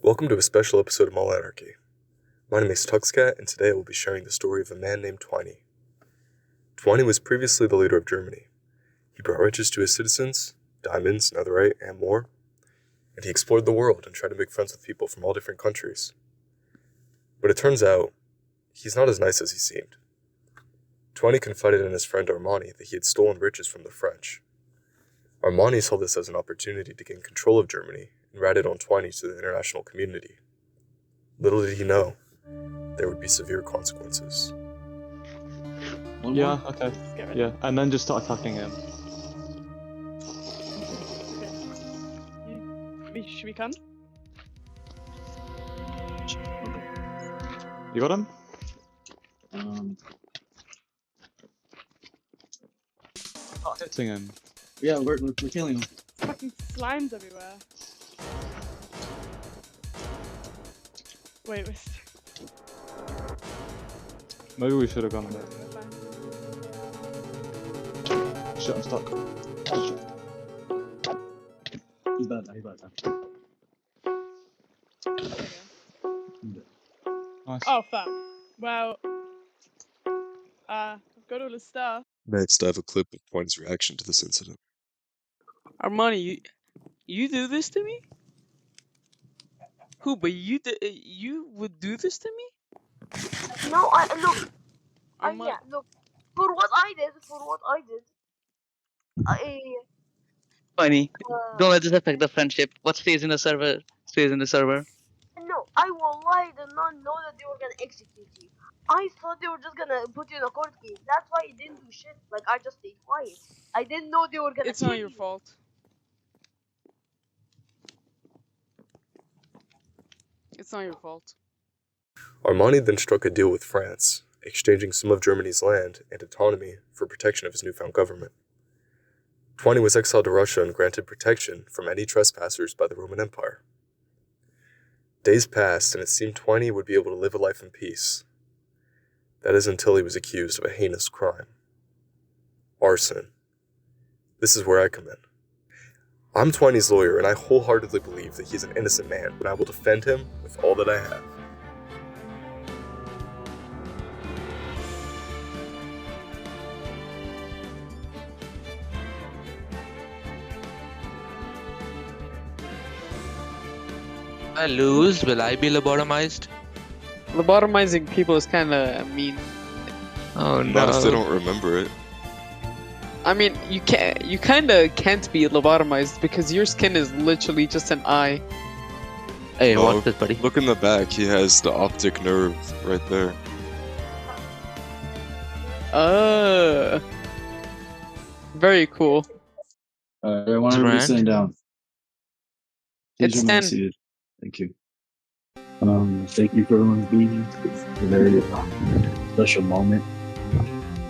Welcome to a special episode of MalAnarchy. My name is Tuxcat, and today I will be sharing the story of a man named Twiney. Twiney was previously the leader of Germany. He brought riches to his citizens, diamonds, netherite, and more, and he explored the world and tried to make friends with people from all different countries. But it turns out, he's not as nice as he seemed. Twiney confided in his friend Armani that he had stolen riches from the French. Armani saw this as an opportunity to gain control of Germany and ratted on Twiney to the international community. Little did he know, there would be severe consequences. Yeah, okay. Yeah, and then just start attacking him. Okay. Should we come? You got him? Start hitting him. Yeah, we're killing him. Fucking slimes everywhere. Wait. Maybe we should have gone there. Shit, I'm stuck. He's bad now. Nice. Oh fuck. Well, I've got all the stuff. Next, I have a clip of Twiney's reaction to this incident. Armani, you do this to me? Who? But you would do this to me? No, look. Armani, Yeah, look. For what I did, Funny. Don't let this affect the friendship. What stays in the server stays in the server. no, I wallahi did not know that they were gonna execute you. I thought they were just gonna put you in a court case. That's why I didn't do shit. Like, I just stayed quiet. I didn't know they were gonna It's not kill your you. fault. It's not your fault. Armani then struck a deal with France, exchanging some of Germany's land and autonomy for protection of his newfound government. Twiney was exiled to Russia and granted protection from any trespassers by the Roman Empire. Days passed, and it seemed Twiney would be able to live a life in peace. That is until he was accused of a heinous crime. Arson. This is where I come in. I'm Twiney's lawyer, and I wholeheartedly believe that he's an innocent man, and I will defend him with all that I have. If I lose, will I be lobotomized? lobotomizing people is kind of mean. Oh Not if they no. don't remember it. I mean, you kind of can't be lobotomized because your skin is literally just an eye. Hey, Oh. watch this, buddy. Look in the back, he has the optic nerve right there. Very cool. Everyone, Grant? everybody sitting down. Please It's remain 10. seated. Thank you. Thank you for everyone's being here. It's a very special moment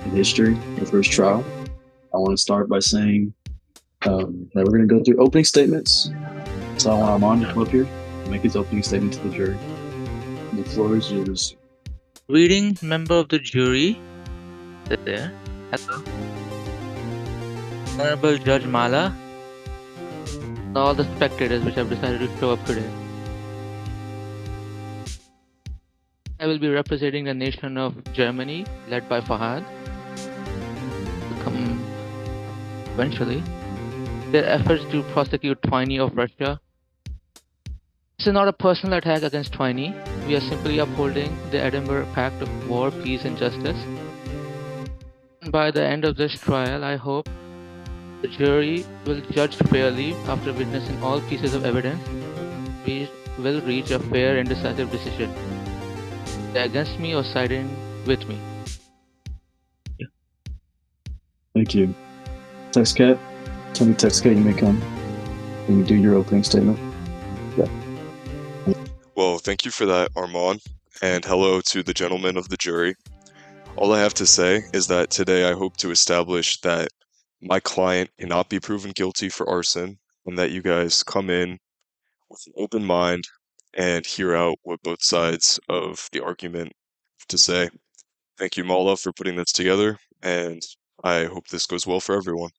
in history, the first trial. I want to start by saying that we're going to go through opening statements. So I want Armand to come up here and make his opening statement to the jury. The floor is yours. Reading, member of the jury. Sit there. Hello. Honorable Judge Mala. And all the spectators which have decided to show up today. I will be representing the nation of Germany, led by Fahad. Come eventually. Their efforts to prosecute Twiney of Russia. This is not a personal attack against Twiney. We are simply upholding the Edinburgh Pact of War, Peace and Justice. By the end of this trial, I hope the jury will judge fairly after witnessing all pieces of evidence. We will reach a fair and decisive decision. They're against me or siding with me. Thank you. TextCat, tell me TextCat, you may come. Can you do your opening statement? Well, thank you for that, Armand, and hello to the gentlemen of the jury. All I have to say is that today I hope to establish that my client cannot be proven guilty for arson, and that you guys come in with an open mind and hear out what both sides of the argument have to say. Thank you, Mala, for putting this together, and I hope this goes well for everyone.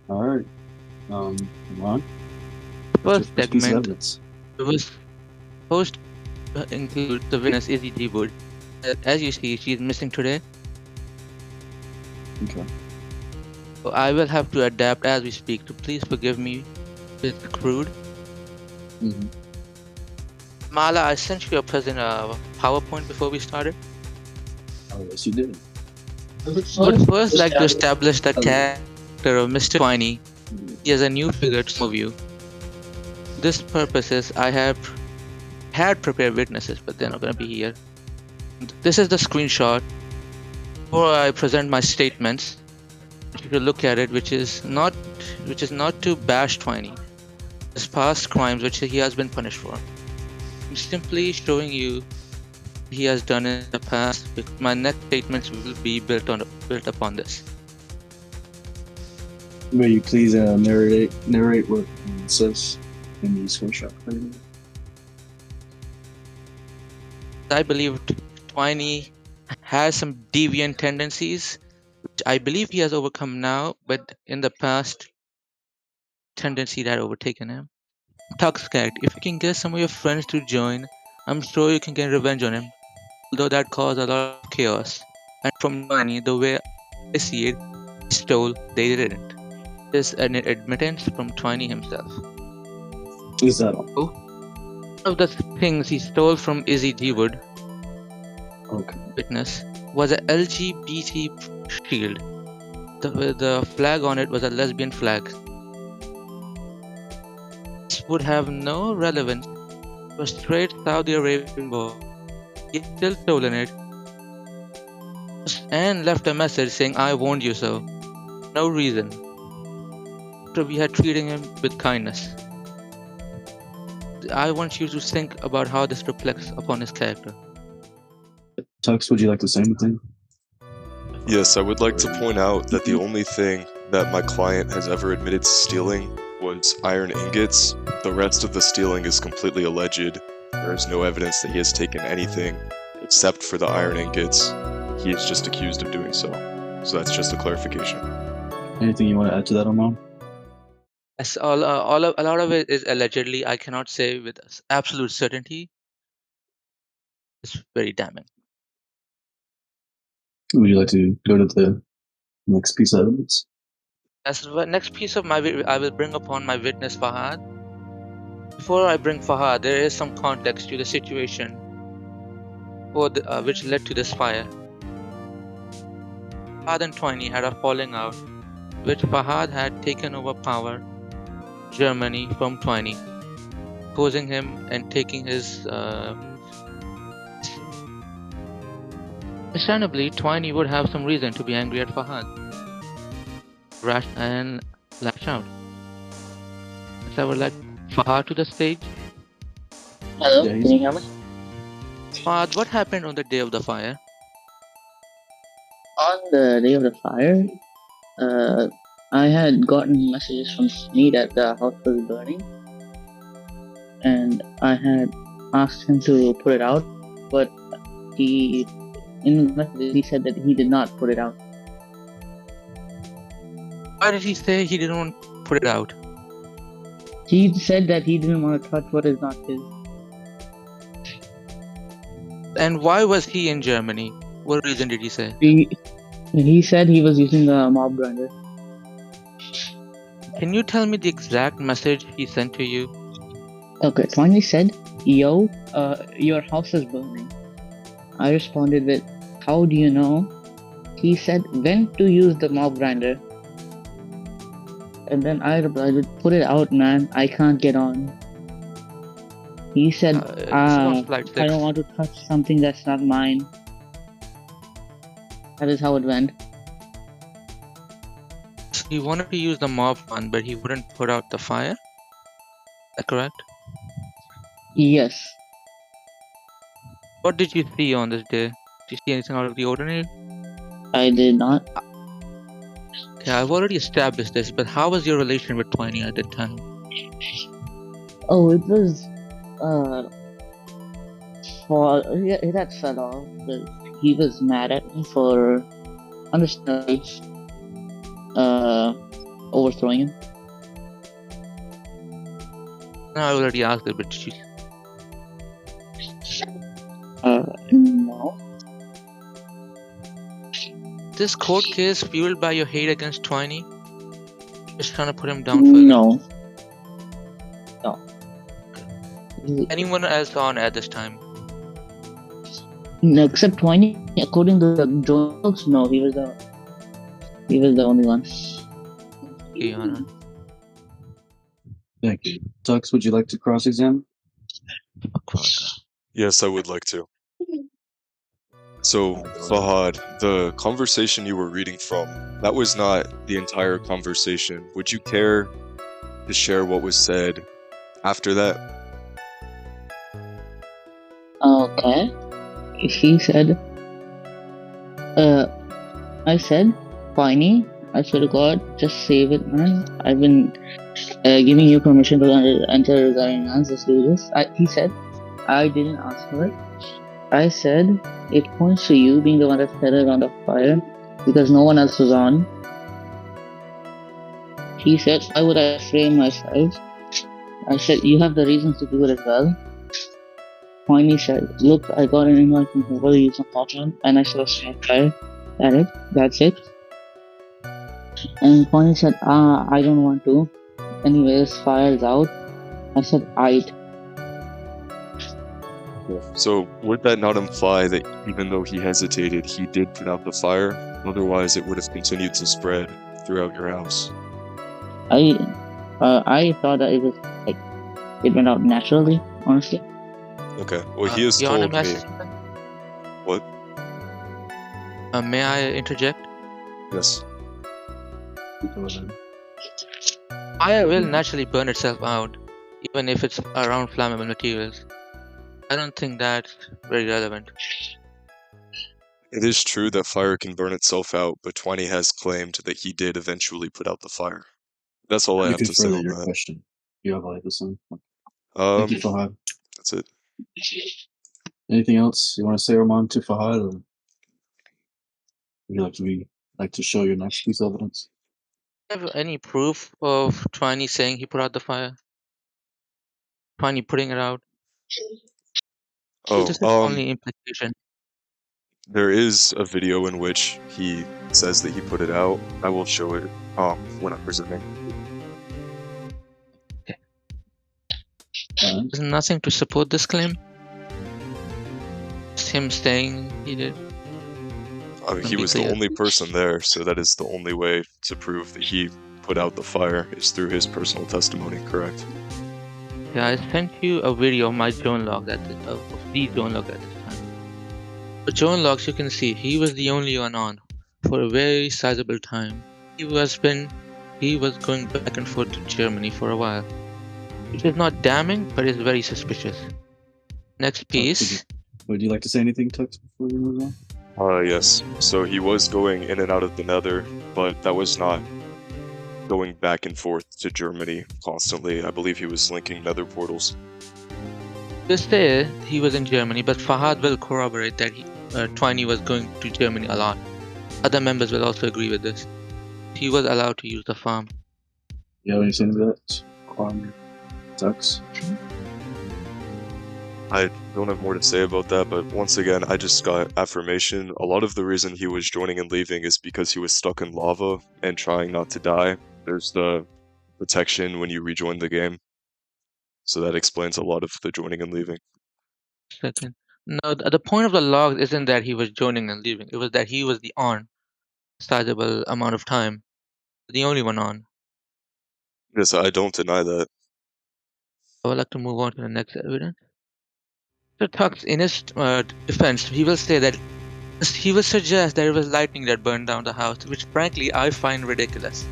All right. Armand? first First piece of segment evidence. was supposed to include the witness Izzy Wood. As you see, she is missing today. Okay. So I will have to adapt as we speak. So please forgive me if it's crude. Mm-hmm. Mala, I sent you a PowerPoint before we started. Oh, yes, you did. I would first like to establish the character of Mr. Twiney. He is a new figure to some of you. This purposes, I have had prepared witnesses, but they're not going to be here. This is the screenshot. Before I present my statements, you should look at it, which is not to bash Twiney. His past crimes, which he has been punished for. I'm simply showing you what he has done in the past, because my next statements will be built upon this. May you please narrate what it says in the screenshot? I believe Twiney has some deviant tendencies, which I believe he has overcome now, but in the past, tendency that overtaken him. Tuxcat, if you can get some of your friends to join, I'm sure you can get revenge on him, although that caused a lot of chaos. And from Twiney, the way I see it, he stole, they didn't. This is an admittance from Twiney himself. Is that all? One of the things he stole from Izzy Wood, Okay. witness, was a LGBT shield. The flag on it was a lesbian flag. This would have no relevance to a straight Saudi Arabian boy. He still stolen it and left a message saying, "I warned you so." No reason. After we had treated him with kindness. I want you to think about how this reflects upon his character. Tux, would you like to say anything? Yes, I would like to point out that the only thing that my client has ever admitted to stealing was iron ingots. The rest of the stealing is completely alleged. There is no evidence that he has taken anything except for the iron ingots. He is just accused of doing so. So that's just a clarification. Anything you want to add to that, Armand? As a lot of it is allegedly. I cannot say with absolute certainty. It's very damning. Would you like to go to the next piece of evidence? As the next piece of I will bring upon my witness Fahad. Before I bring Fahad, there is some context to the situation which led to this fire. Fahad and Twiney had a falling out, which Fahad had taken over power Germany from Twiney, opposing him and taking his. Understandably, Twiney would have some reason to be angry at Fahad, rash and lash out. So I would like Fahad to the stage. Hello, Yeah, can you hear me? Fahad, what happened on the day of the fire? On the day of the fire, I had gotten messages from Sneed that the house was burning, and I had asked him to put it out, but in the message he said that he did not put it out. Why did he say he didn't want to put it out? He said that he didn't want to touch what is not his. And why was he in Germany? What reason did he say? He said he was using the mob grinder. Can you tell me the exact message he sent to you? Okay, Twiney said, "Yo, your house is burning." I responded with, "How do you know?" He said, "When to use the mob grinder?" And then I replied with, "Put it out, man. I can't get on." He said, This is on slide 6. I don't want to touch something that's not mine. That is how it went. He wanted to use the mob one, but he wouldn't put out the fire? Is that correct? Yes. What did you see on this day? Did you see anything out of the ordinary? I did not. Okay, I've already established this, but how was your relation with Twiney at that time? Oh, it was, that fell off. But he was mad at me for, understandably, overthrowing him. No, I already asked it, but she... No. This court case fueled by your hate against Twiney? Just trying to put him down further. No. No. Anyone else on at this time? No, except Twiney, according to the jokes, no, he was the only one. Okay, Your Honor. Thank you. Tux, would you like to cross-examine? Yes, I would like to. So, Fahad, the conversation you were reading from, that was not the entire conversation. Would you care to share what was said after that? Okay. He said, I said, Twiney, I swear to God, just save it, man. I've been giving you permission to enter Gardenlands, just do this. He said, I didn't ask for it. I said, it points to you being the one that set it on the fire because no one else was on. He said, why would I frame myself? I said, you have the reasons to do it as well. Twiney said, look, I got an invite from whoever you can touch on, and I saw a fire at it. That's it. And Twiney said, I don't want to. Anyways, fire's out. I said, I'd. So, would that not imply that even though he hesitated, he did put out the fire? Otherwise, it would have continued to spread throughout your house. I thought that it was like it went out naturally, honestly. Okay, well, he has Your Honor, told may I me. say something? What? May I interject? Yes. Go ahead. Fire will naturally burn itself out, even if it's around flammable materials. I don't think that's very relevant. It is true that fire can burn itself out, but Twiney has claimed that he did eventually put out the fire. That's all I You have can to say further on your that. question. You have like this one. Thank you, Fahad. That's it. Anything else you want to say, Roman, to Fahad, or would you like to show your next piece of evidence? Have any proof of Twiney saying he put out the fire? Twiney putting it out? Oh, This is only implication. there is a video in which he says that he put it out. I will show it when I'm presenting. There's nothing to support this claim. It's him saying he did. I mean, he was the only person there, so that is the only way to prove that he put out the fire is through his personal testimony, correct? Yeah, I sent you a video of my drone log of the drone log at this time. The drone logs, you can see he was the only one on for a very sizable time. He was going back and forth to Germany for a while, which is not damning, but is very suspicious. Next piece. Would you like to say anything, Tux, before we move on? Yes. So he was going in and out of the Nether, but that was not going back and forth to Germany constantly. I believe he was linking Nether portals. This day he was in Germany, but Fahad will corroborate that Twiney was going to Germany a lot. Other members will also agree with this. He was allowed to use the farm. You have anything to that, Kwame, Tux? I don't have more to say about that, but once again, I just got affirmation. A lot of the reason he was joining and leaving is because he was stuck in lava and trying not to die. There's the protection when you rejoin the game. So that explains a lot of the joining and leaving. Second. No, the point of the logs isn't that he was joining and leaving. It was that he was the on sizable amount of time. The only one on. Yes, I don't deny that. I would like to move on to the next evidence. So Tux, in his defense, he will say that he will suggest that it was lightning that burned down the house, which frankly I find ridiculous.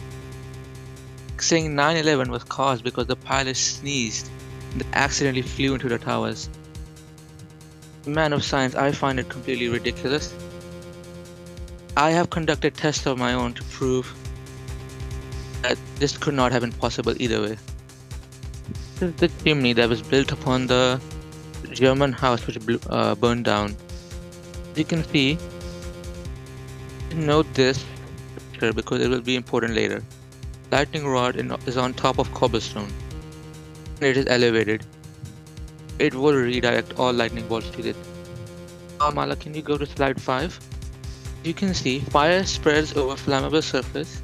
Saying 9/11 was caused because the pilot sneezed and accidentally flew into the towers. Man of science, I find it completely ridiculous. I have conducted tests of my own to prove that this could not have been possible either way. This is the chimney that was built upon the German house which burned down. You can see, note this picture because it will be important later. Lightning rod is on top of cobblestone. it is elevated, it will redirect all lightning bolts to it. Mala, can you go to slide 5? You can see fire spreads over flammable surface.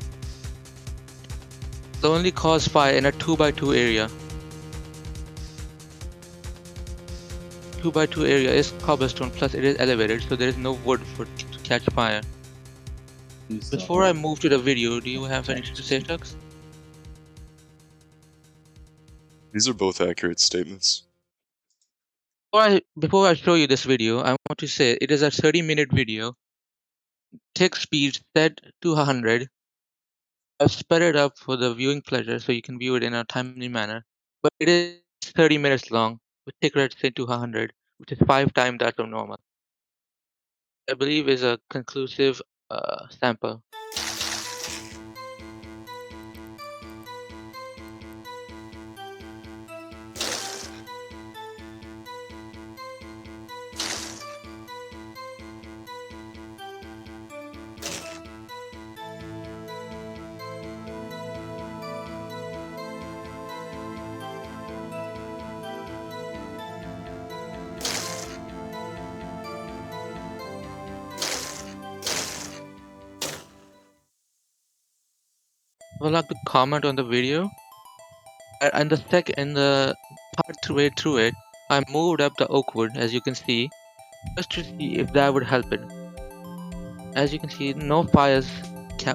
It'll only cause fire in a 2x2 area. 2x2 area is cobblestone, plus it is elevated, so there is no wood for to catch fire. Before I move to the video, do you have anything to say, Tux? These are both accurate statements. Before I show you this video, I want to say it is a 30-minute video. Tick speed set to 100. I've sped it up for the viewing pleasure so you can view it in a timely manner. But it is 30 minutes long with tick rate set to 100, which is 5 times that of normal. I believe is a conclusive sample. I would like to comment on the video. And the part way through it, I moved up the oak wood, as you can see, just to see if that would help it. As you can see, no fires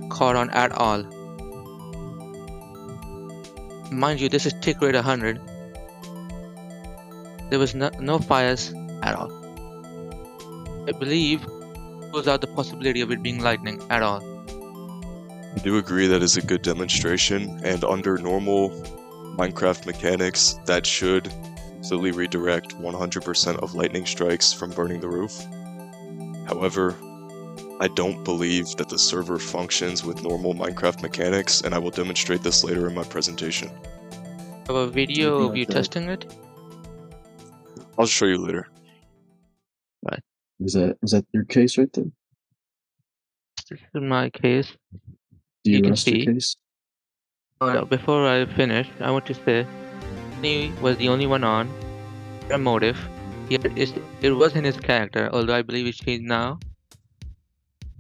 caught on at all. Mind you, this is tick rate 100. There was no fires at all. I believe rules out the possibility of it being lightning at all. I do agree that is a good demonstration, and under normal Minecraft mechanics, that should completely redirect 100% of lightning strikes from burning the roof. However, I don't believe that the server functions with normal Minecraft mechanics, and I will demonstrate this later in my presentation. Have a video of you testing it? I'll show you later. Right. Is that your case right there? This is my case. Do you can rest your see. case? Before I finish, I want to say he was the only one on. A motive. It was in his character, although I believe it's changed now.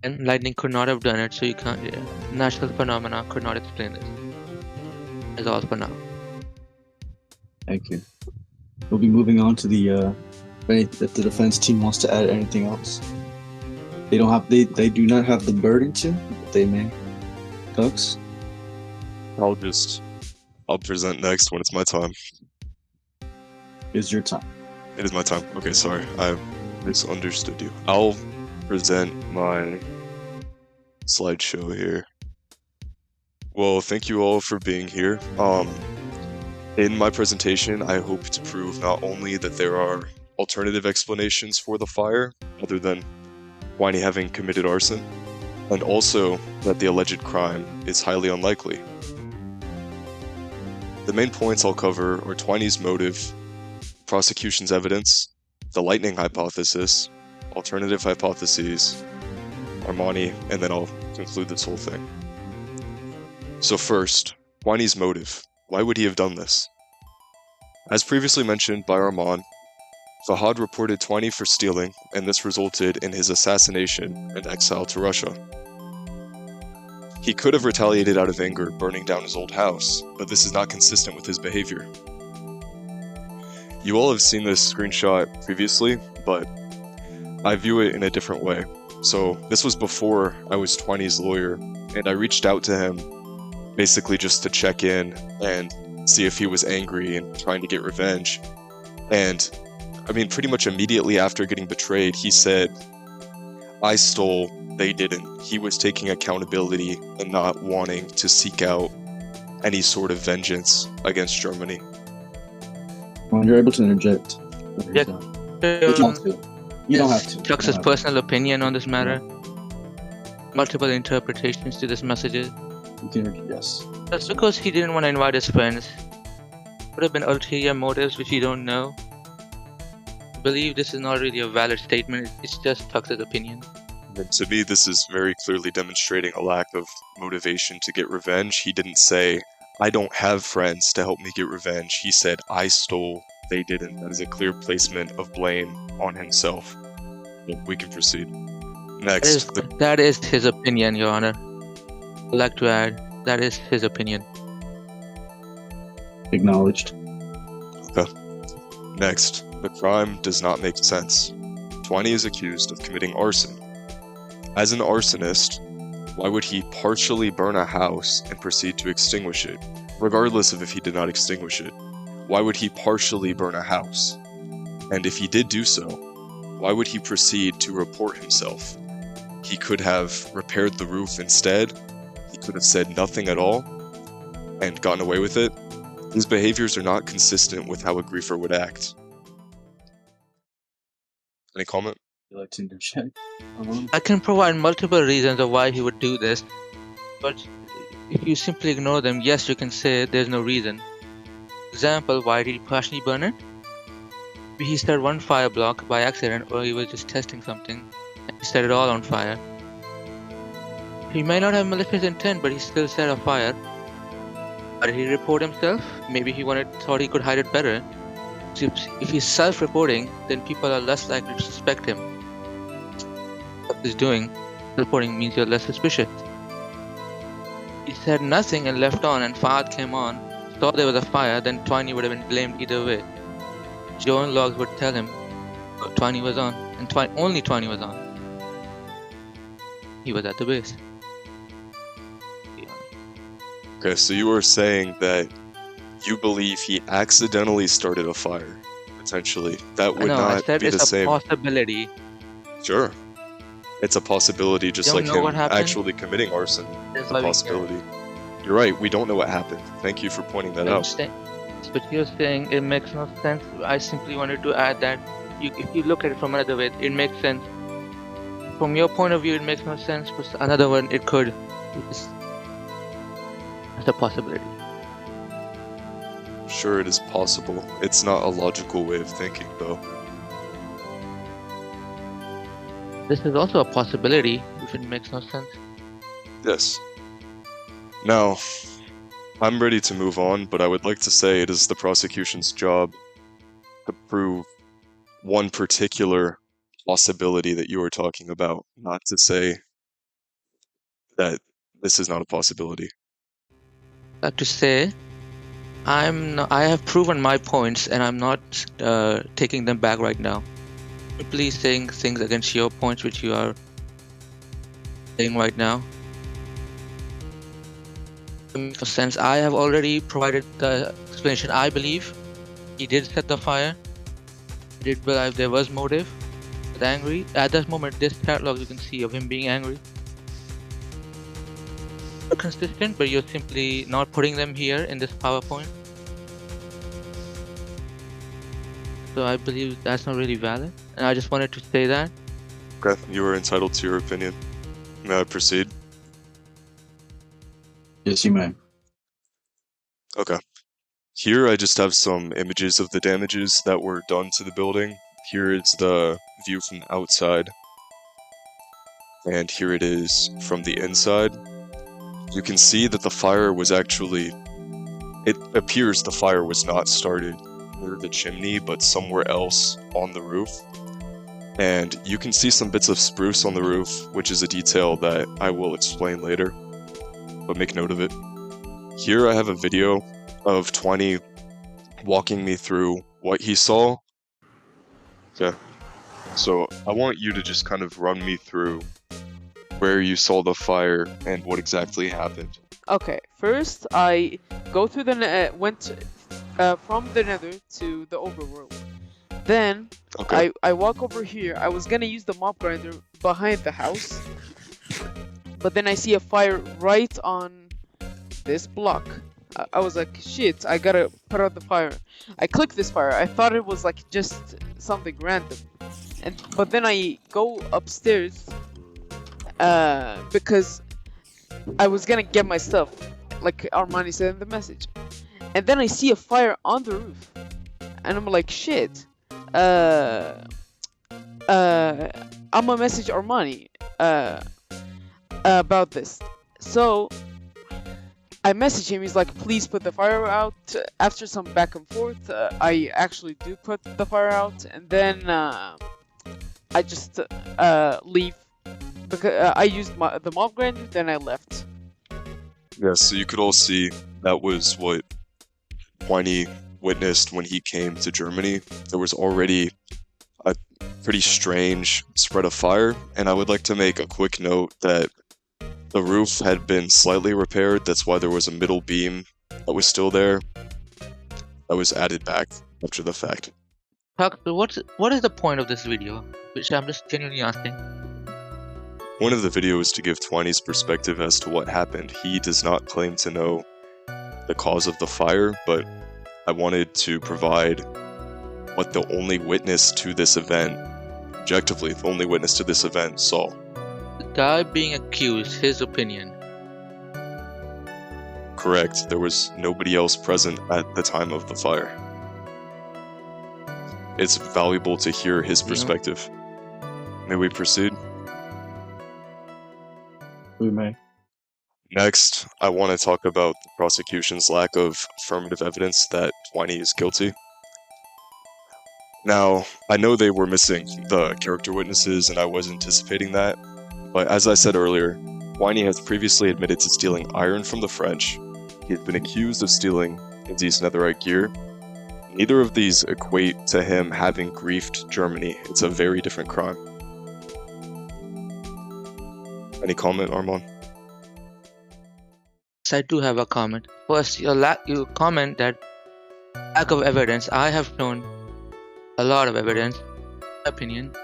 And lightning could not have done it, so you can't. Natural phenomena could not explain this. That's all for now. Thank you. We'll be moving on to the if the defense team wants to add anything else. They do not have the burden to, but they may. Tux? I'll present next when it's my time. It's your time. It is my time. Okay, sorry. I misunderstood you. I'll present my slideshow here. Well, thank you all for being here. In my presentation, I hope to prove not only that there are alternative explanations for the fire, other than Twiney having committed arson, and also that the alleged crime is highly unlikely. The main points I'll cover are Twiney's motive, prosecution's evidence, the lightning hypothesis, alternative hypotheses, Armani, and then I'll conclude this whole thing. So first, Twiney's motive. Why would he have done this? As previously mentioned by Armand, Fahad reported Twiney for stealing, and this resulted in his assassination and exile to Russia. He could have retaliated out of anger, burning down his old house, but this is not consistent with his behavior. You all have seen this screenshot previously, but I view it in a different way. So this was before I was Twiney's lawyer, and I reached out to him basically just to check in and see if he was angry and trying to get revenge. And I mean, pretty much immediately after getting betrayed, he said, "I stole, they didn't." He was taking accountability and not wanting to seek out any sort of vengeance against Germany. Well, you're able to interject. Yeah. You don't have to. Tux's personal opinion on this matter. Multiple interpretations to this messages. You can, yes. That's because he didn't want to invite his friends. Could have been ulterior motives which you don't know. I believe this is not really a valid statement, it's just Tux's opinion. And to me, this is very clearly demonstrating a lack of motivation to get revenge. He didn't say, I don't have friends to help me get revenge. He said I stole, they didn't. That is a clear placement of blame on himself. We can proceed. Next, That is his opinion, Your Honor. I'd like to add, that is his opinion. Acknowledged. Next, the crime does not make sense. Twiney is accused of committing arson. As an arsonist, why would he partially burn a house and proceed to extinguish it, regardless of if he did not extinguish it? Why would he partially burn a house? And if he did do so, why would he proceed to report himself? He could have repaired the roof instead. He could have said nothing at all and gotten away with it. His behaviors are not consistent with how a griefer would act. Any comment? You like to check? I can provide multiple reasons of why he would do this, but if you simply ignore them, yes, you can say there's no reason. Example, why did he partially burn it? Maybe he set one fire block by accident, or he was just testing something and he set it all on fire. He may not have malicious intent, but he still set a fire. Why did he report himself? Maybe he thought he could hide it better. So if he's self-reporting, then people are less likely to suspect him. What he's doing, reporting means you're less suspicious. He said nothing and left on, and Fahad came on, saw there was a fire, then Twiney would have been blamed either way. Joe and logs would tell him Twiney was on, and only Twiney was on. He was at the base. Okay, so you were saying that you believe he accidentally started a fire, potentially. That would I not said be it's the same. a possibility. Sure. It's a possibility, just Don't like know him what happened. actually committing arson. That's It's a why we care. possibility. You're right, we don't know what happened. Thank you for pointing that out. But you're saying it makes no sense. I simply wanted to add that if you look at it from another way, it makes sense. From your point of view, it makes no sense, but another one, it could. It's a possibility. Sure, it is possible. It's not a logical way of thinking, though. This is also a possibility if it makes no sense. Yes. Now, I'm ready to move on, but I would like to say it is the prosecution's job to prove one particular possibility that you are talking about, not to say that this is not a possibility. I'd like to say, I have proven my points, and I'm not taking them back right now. Simply saying things against your points, which you are saying right now. For sense, I have already provided the explanation. I believe he did set the fire. I did believe there was motive. He was angry. At that moment, this catalog you can see of him being angry. You're consistent, but you're simply not putting them here in this PowerPoint. So I believe that's not really valid, and I just wanted to say that. Okay, you are entitled to your opinion. May I proceed? Yes, you may. Okay. Here I just have some images of the damages that were done to the building. Here is the view from the outside. And here it is from the inside. You can see that the fire was actually... It appears the fire was not started near the chimney, but somewhere else on the roof. And you can see some bits of spruce on the roof, which is a detail that I will explain later. But make note of it. Here I have a video of Twiney walking me through what he saw. Okay. So I want you to just kind of run me through where you saw the fire and what exactly happened. Okay, first I go through the went from the nether to the overworld. Then Okay. I walk over here. I was gonna use the mop grinder behind the house, but then I see a fire right on this block. I was like, shit, I gotta put out the fire. I click this fire. I thought it was like just something random, but then I go upstairs because I was gonna get my stuff, like Armani said in the message. And then I see a fire on the roof, and I'm like, shit. I'm gonna message Armani about this. So I messaged him. He's like, please put the fire out. After some back and forth, I actually do put the fire out, and then I just leave because I used the mob grinder. Then I left. Yeah, so you could all see that was what Twiney witnessed when he came to Germany. There was already a pretty strange spread of fire, and I would like to make a quick note that the roof had been slightly repaired. That's why there was a middle beam that was still there. That was added back after the fact. What is the point of this video? Which I'm just genuinely asking. One of the videos is to give Twiney's perspective as to what happened. He does not claim to know the cause of the fire, but I wanted to provide what the only witness to this event, objectively, the only witness to this event, saw. The guy being accused, his opinion. Correct, there was nobody else present at the time of the fire. It's valuable to hear his perspective. May we proceed? We may. Next, I want to talk about the prosecution's lack of affirmative evidence that Twiney is guilty. Now, I know they were missing the character witnesses, and I was anticipating that, but as I said earlier, Twiney has previously admitted to stealing iron from the French. He has been accused of stealing Indies netherite gear. Neither of these equate to him having griefed Germany. It's a very different crime. Any comment, Armand? Yes, I do have a comment. First, you comment that lack of evidence. I have shown a lot of evidence. In my opinion,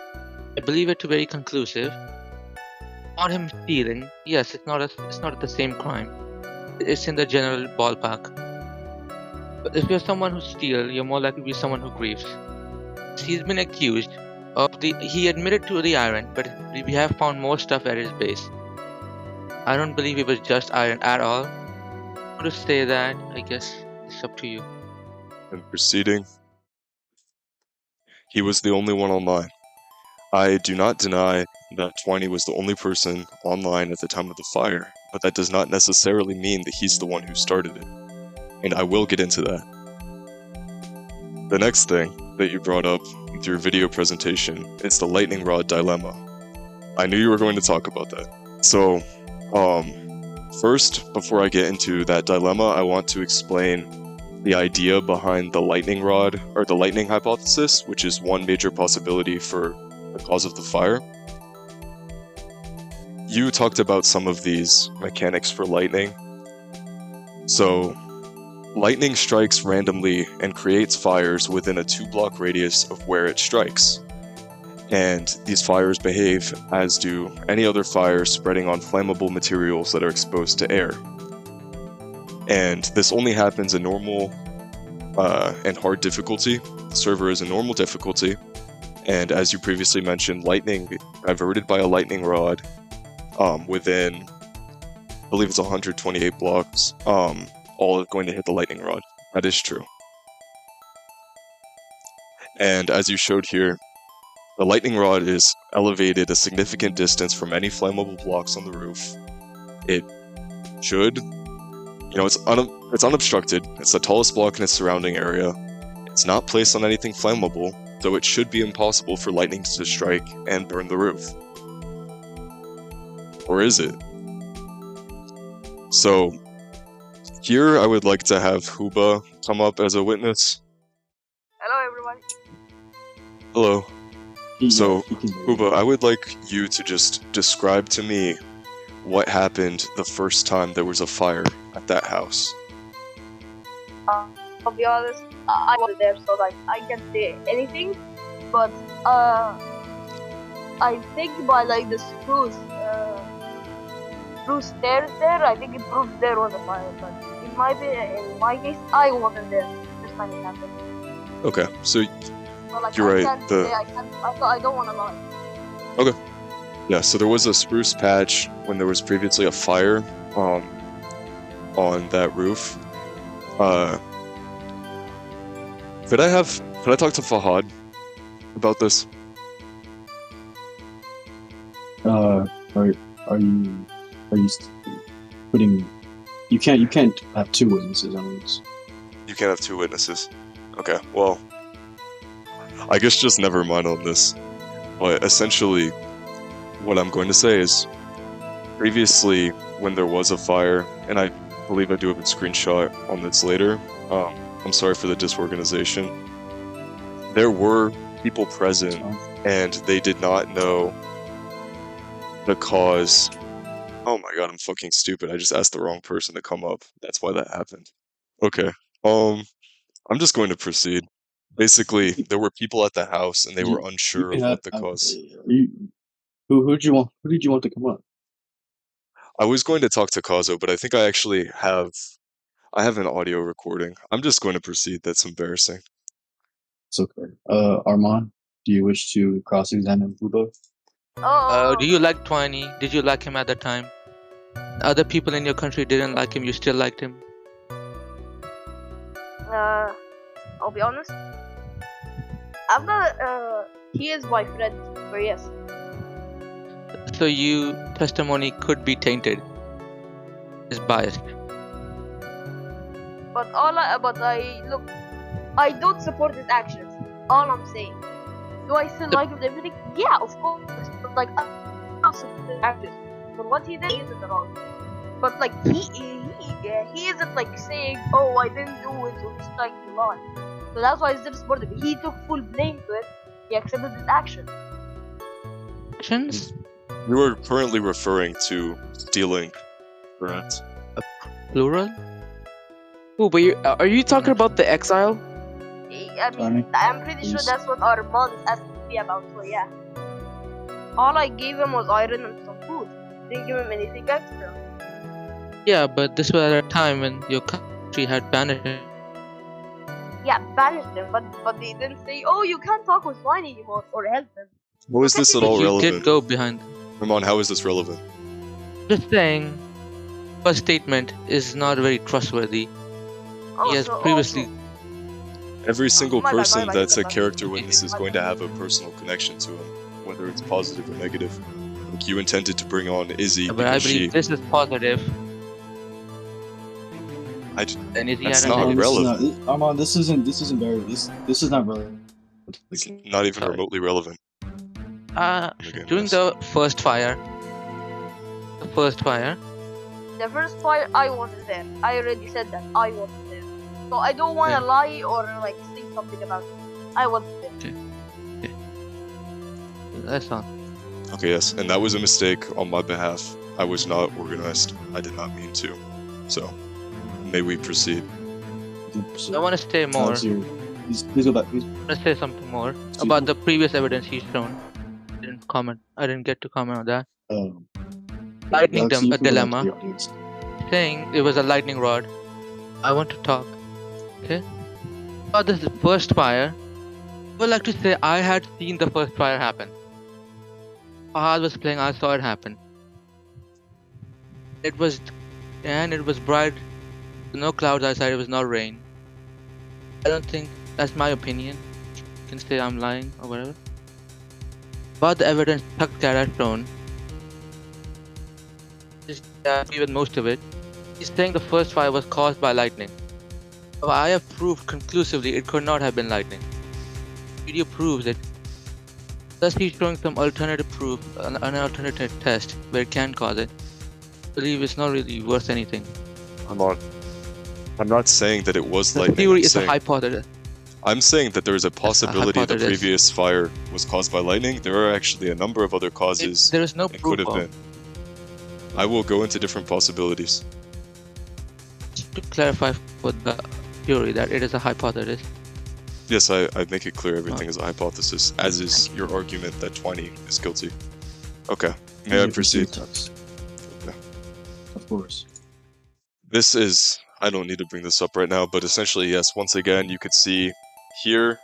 I believe it to be very conclusive. Not him stealing. Yes, it's not the same crime. It's in the general ballpark. But if you're someone who steals, you're more likely to be someone who grieves. He's been accused of he admitted to the iron, but we have found more stuff at his base. I don't believe it was just iron at all. To say that, I guess it's up to you. And proceeding. He was the only one online. I do not deny that Twiney was the only person online at the time of the fire, but that does not necessarily mean that he's the one who started it. And I will get into that. The next thing that you brought up with your video presentation is the lightning rod dilemma. I knew you were going to talk about that. So, first, before I get into that dilemma, I want to explain the idea behind the lightning rod, or the lightning hypothesis, which is one major possibility for the cause of the fire. You talked about some of these mechanics for lightning. So, lightning strikes randomly and creates fires within a 2-block radius of where it strikes. And these fires behave as do any other fires spreading on flammable materials that are exposed to air. And this only happens in normal and hard difficulty. The server is in normal difficulty, and as you previously mentioned, lightning diverted by a lightning rod within, I believe it's 128 blocks, all are going to hit the lightning rod. That is true. And as you showed here, the lightning rod is elevated a significant distance from any flammable blocks on the roof. It should, it's unobstructed. It's the tallest block in its surrounding area. It's not placed on anything flammable, so it should be impossible for lightning to strike and burn the roof. Or is it? So, here I would like to have Huba come up as a witness. Hello, everyone. Hello. So, He can hear you. Huba, I would like you to just describe to me what happened the first time there was a fire at that house. I'll be honest, I wasn't there, so like I can't say anything. But I think by like the spruce stairs there, I think it proves there was a fire. But in my case, I wasn't there first time it happened. Okay, so So like You're I right, can't the- say I don't want to lie. yeah, so there was a spruce patch when there was previously a fire on that roof. Could I talk to Fahad about this? Are you putting You can't have two witnesses on this. You can't have two witnesses. Okay, well, I guess just never mind on this. But essentially, what I'm going to say is, previously, when there was a fire, and I believe I do have a screenshot on this later, I'm sorry for the disorganization. There were people present, and they did not know the cause. Oh my god, I'm fucking stupid. I just asked the wrong person to come up. That's why that happened. Okay. I'm just going to proceed. Basically, there were people at the house, and they were unsure of what the cause. Who did you want to come up? I was going to talk to Kazo, but I think I actually have an audio recording. I'm just going to proceed. That's embarrassing. It's okay. Armand, do you wish to cross-examine Buba? Do you like Twiney? Did you like him at the time? Other people in your country didn't like him, you still liked him? I'll be honest. I'm not. He is my friend, but yes. So your testimony could be tainted. Is biased. But I don't support his actions. All I'm saying. Do I still like him and everything? Yeah, of course. But like, I don't support his actions. But what he did isn't wrong. But like, he isn't like saying, oh, I didn't do it, or he's trying to lie. So that's why I still support him. He took full blame to it. He accepted his action. Actions? You are currently referring to stealing, correct? Plural? Oh, but are you talking about the exile? I mean, I'm pretty sure that's what Armand is asking me about, so yeah. All I gave him was iron and some food. Didn't give him anything extra. Yeah, but this was at a time when your country had banished him. Yeah, banished him, but they didn't say, oh, you can't talk with Twiney anymore or help him. How is this at all You relevant? did go behind. Ramon, how is this relevant? Just saying, first statement is not very trustworthy. He has previously... Every single my bad, person that's a my bad. character witness is going to have a personal connection to him, whether it's positive or negative. Like you intended to bring on Izzy But I because believe this is positive. Then Izzy that's had not a relevant. Armand, this isn't very. This is not relevant. It's not even remotely relevant. During the first fire. The first fire. The first fire, I wasn't there. I already said that. I wasn't there. So I don't want to lie or like say something about it. I wasn't there. Okay. That's all. Okay, yes, and that was a mistake on my behalf. I was not organized. I did not mean to. So, may we proceed? I want to say more. Please go back. Please. I want to say something more about the previous evidence he's shown. I didn't get to comment on that. Lightning a dilemma. Saying it was a lightning rod. I want to talk. Okay? About this first fire, I would like to say I had seen the first fire happen. Fahad was playing, I saw it happen. It was bright, no clouds outside, it was not rain. I don't think, that's my opinion. You can say I'm lying or whatever. About the evidence Tuckcat has shown, just agree with most of it. He's saying the first fire was caused by lightning. But I have proved conclusively it could not have been lightning. Video proves it. Thus he's showing some alternative proof, an alternative test where it can cause it. I believe it's not really worth anything. I'm not saying that it was The lightning. theory is a hypothesis. I'm saying that there is a possibility the hypothesis. previous fire was caused by lightning. There are actually a number of other causes There is no it could proof have of. been. I will go into different possibilities. Just to clarify for the theory that it is a hypothesis. Yes, I make it clear everything is a hypothesis, as is your argument that Twiney is guilty. Okay, may I proceed? Okay. Of course. This is, I don't need to bring this up right now, but essentially, yes, once again, you could see here,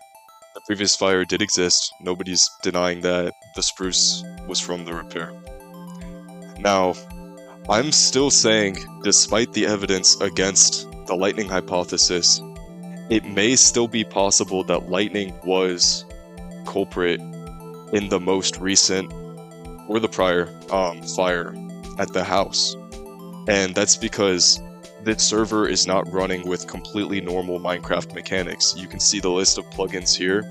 the previous fire did exist. Nobody's denying that the spruce was from the repair. Now, I'm still saying, despite the evidence against the lightning hypothesis, it may still be possible that lightning was culprit in the most recent or the prior fire at the house. And that's because this server is not running with completely normal Minecraft mechanics. You can see the list of plugins here,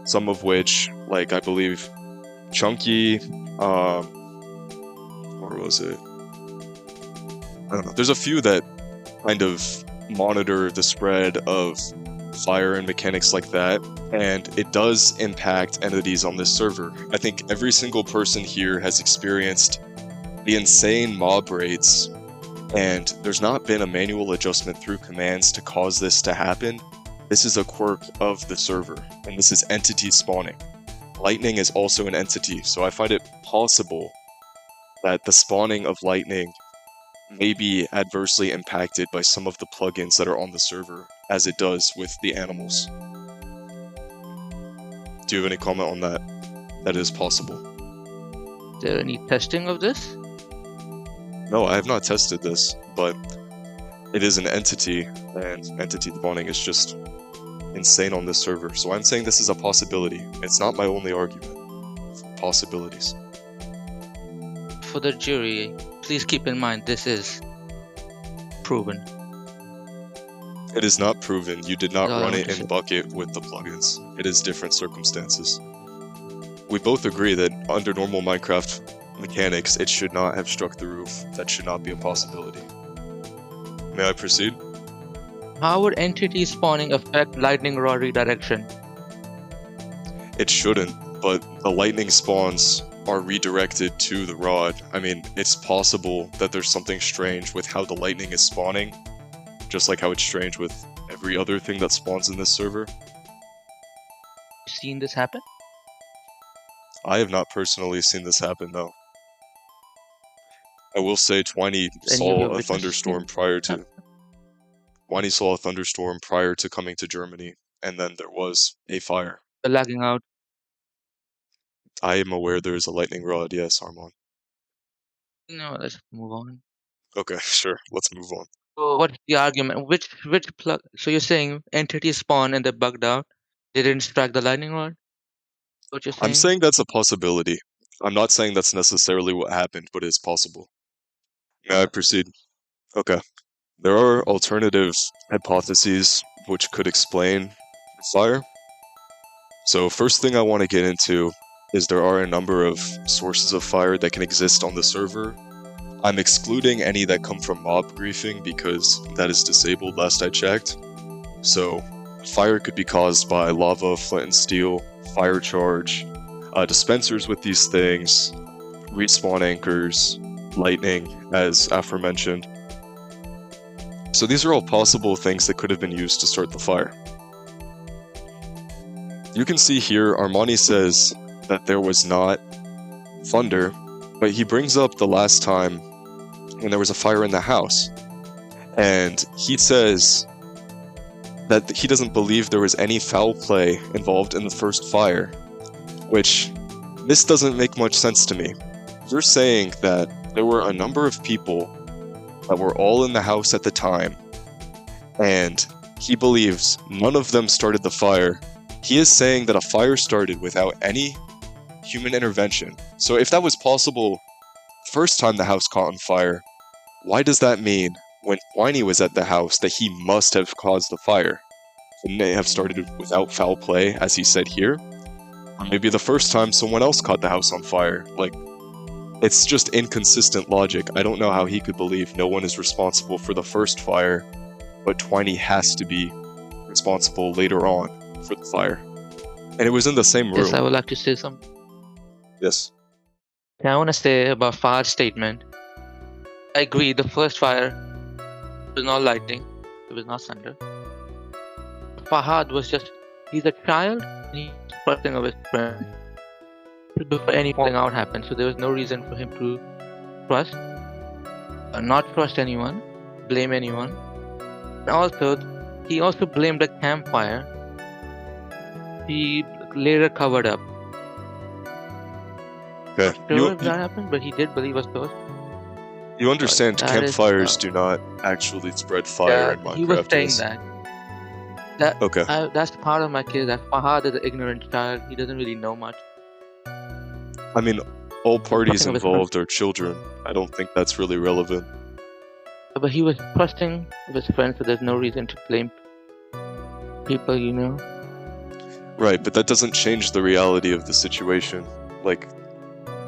some of which, like I believe Chunky, where was it? I don't know. There's a few that kind of monitor the spread of fire and mechanics like that, and it does impact entities on this server. I think every single person here has experienced the insane mob rates, and there's not been a manual adjustment through commands to cause this to happen. This is a quirk of the server, and this is entity spawning. Lightning is also an entity, so I find it possible that the spawning of lightning may be adversely impacted by some of the plugins that are on the server, as it does with the animals. Do you have any comment on that? That is possible. Is there any testing of this? No, I have not tested this, but it is an entity, and entity spawning is just insane on this server. So I'm saying this is a possibility. It's not my only argument. Possibilities. For the jury, please keep in mind this is proven. It is not proven. You did not No, run I it in understand. bucket with the plugins. It is different circumstances. We both agree that under normal Minecraft mechanics, it should not have struck the roof. That should not be a possibility. May I proceed? How would entity spawning affect lightning rod redirection? It shouldn't, but the lightning spawns are redirected to the rod. I mean, it's possible that there's something strange with how the lightning is spawning, just like how it's strange with every other thing that spawns in this server. Seen this happen? I have not personally seen this happen, though. I will say Twiney Any of saw your a witnesses thunderstorm seen prior to... Twiney saw a thunderstorm prior to coming to Germany, and then there was a fire. the lagging out? I am aware there is a lightning rod, yes, Armand. No, let's move on. Okay, sure, let's move on. So what's the argument? Which plug? So you're saying entity spawn and they bugged out? They didn't strike the lightning rod? What you're saying? I'm saying that's a possibility. I'm not saying that's necessarily what happened, but it's possible. May I proceed? Okay. There are alternative hypotheses which could explain fire. So first thing I want to get into is there are a number of sources of fire that can exist on the server. I'm excluding any that come from mob griefing because that is disabled last I checked. So fire could be caused by lava, flint and steel, fire charge, dispensers with these things, respawn anchors, lightning, as aforementioned. So these are all possible things that could have been used to start the fire. You can see here Armani says that there was not thunder, but he brings up the last time when there was a fire in the house. And he says that he doesn't believe there was any foul play involved in the first fire, which this doesn't make much sense to me. You're saying that there were a number of people that were all in the house at the time, and he believes none of them started the fire. He is saying that a fire started without any human intervention. So if that was possible first time the house caught on fire, why does that mean when Twiney was at the house that he must have caused the fire? Couldn't it have started without foul play, as he said here? Or maybe the first time someone else caught the house on fire. Like, it's just inconsistent logic. I don't know how he could believe no one is responsible for the first fire, but Twiney has to be responsible later on for the fire. And it was in the same room. Yes, I would like to say something. Yes. I want to say about Fahad's statement. I agree, the first fire was not lightning, it was not thunder. Fahad was just, he's a child, and he's trusting of his friend before any falling out happened, so there was no reason for him to trust, not trust anyone, blame anyone. And also, he also blamed a campfire. He later covered up. Okay. Sure if that happened, but he did believe us first. You understand That is, campfires do not actually spread fire in Minecraft. he was saying yes? that. Okay. That's part of my case, that Fahad is an ignorant child. He doesn't really know much. I mean, all parties Nothing of his involved are children. I don't think that's really relevant. But he was trusting of his friend, so there's no reason to blame people, you know. Right, but that doesn't change the reality of the situation. Like,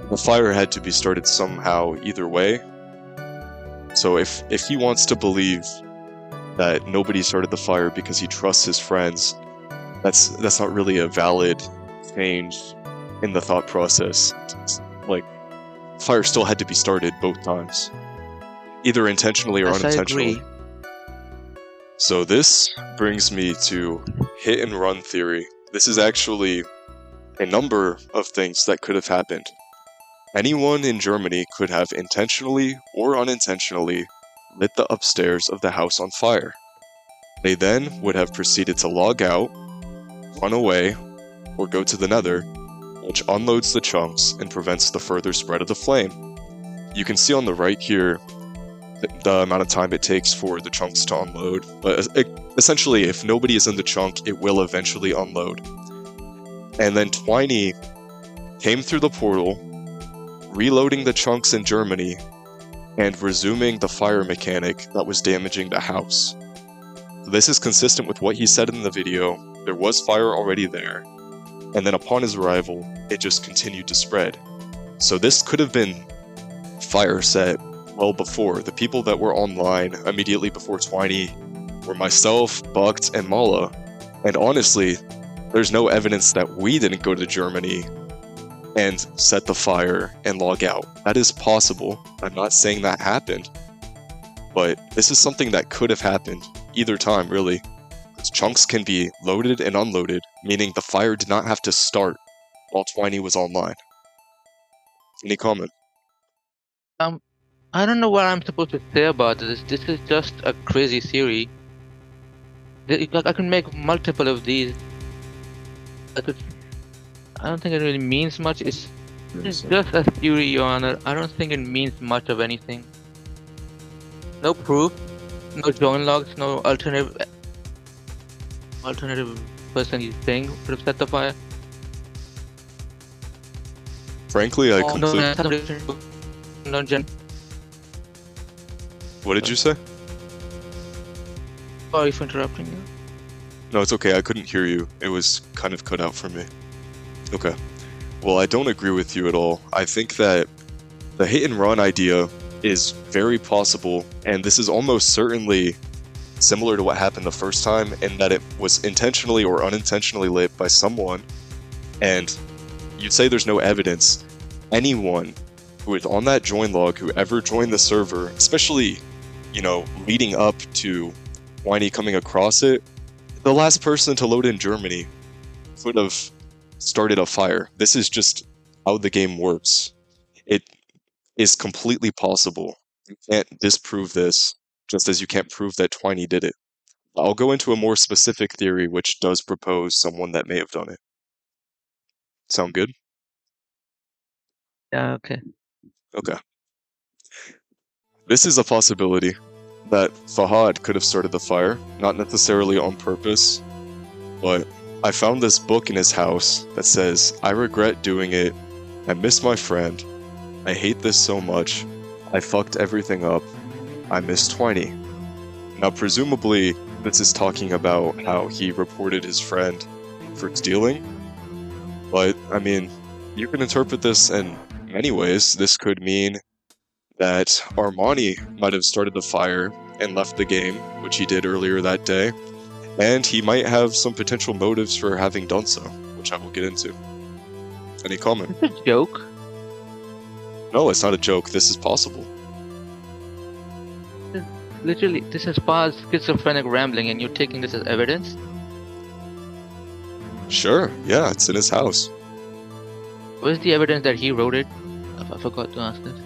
the fire had to be started somehow either way. So if he wants to believe that nobody started the fire because he trusts his friends, that's not really a valid change in the thought process. Like, fire still had to be started both times, either intentionally or Yes, I unintentionally. agree. So this brings me to hit and run theory. This is actually a number of things that could have happened. Anyone in Germany could have intentionally or unintentionally lit the upstairs of the house on fire. They then would have proceeded to log out, run away, or go to the nether, which unloads the chunks and prevents the further spread of the flame. You can see on the right here the amount of time it takes for the chunks to unload, but essentially if nobody is in the chunk, it will eventually unload. And then Twiney came through the portal, reloading the chunks in Germany, and resuming the fire mechanic that was damaging the house. This is consistent with what he said in the video. There was fire already there, and then upon his arrival, it just continued to spread. So this could have been fire set well before. The people that were online immediately before Twiney were myself, Bucked, and Mala. And honestly, there's no evidence that we didn't go to Germany and set the fire and log out. That is possible. I'm not saying that happened, but this is something that could have happened either time, really. Chunks can be loaded and unloaded, meaning the fire did not have to start while Twiney was online. Any comment? I don't know what I'm supposed to say about this. This is just a crazy theory. I can make multiple of these. I don't think it really means much. It's just a theory, Your Honor. I don't think it means much of anything. No proof, no join logs, no alternative person you think would have set the fire. Frankly, I Oh, completely... no, What did you say? sorry for interrupting you. No, it's okay. I couldn't hear you. It was kind of cut out for me. Okay. Well, I don't agree with you at all. I think that the hit and run idea is very possible, and this is almost certainly similar to what happened the first time, in that it was intentionally or unintentionally lit by someone, and you'd say there's no evidence. Anyone who is on that join log, who ever joined the server, especially, leading up to Twiney coming across it, the last person to load in Germany would have started a fire. This is just how the game works. It is completely possible. You can't disprove this, just as you can't prove that Twiney did it. I'll go into a more specific theory which does propose someone that may have done it. Sound good? Yeah, okay. Okay. This is a possibility that Fahad could have started the fire, not necessarily on purpose, but I found this book in his house that says, "I regret doing it. I miss my friend. I hate this so much. I fucked everything up. I miss Twiney." Now, presumably, this is talking about how he reported his friend for stealing, but, you can interpret this in many ways. This could mean that Armani might have started the fire and left the game, which he did earlier that day, and he might have some potential motives for having done so, which I will get into. Any comment? It's a joke. No, it's not a joke. This is possible. Literally, this is Pa's schizophrenic rambling, and you're taking this as evidence? Sure, yeah, it's in his house. Where's the evidence that he wrote it? I forgot to ask this.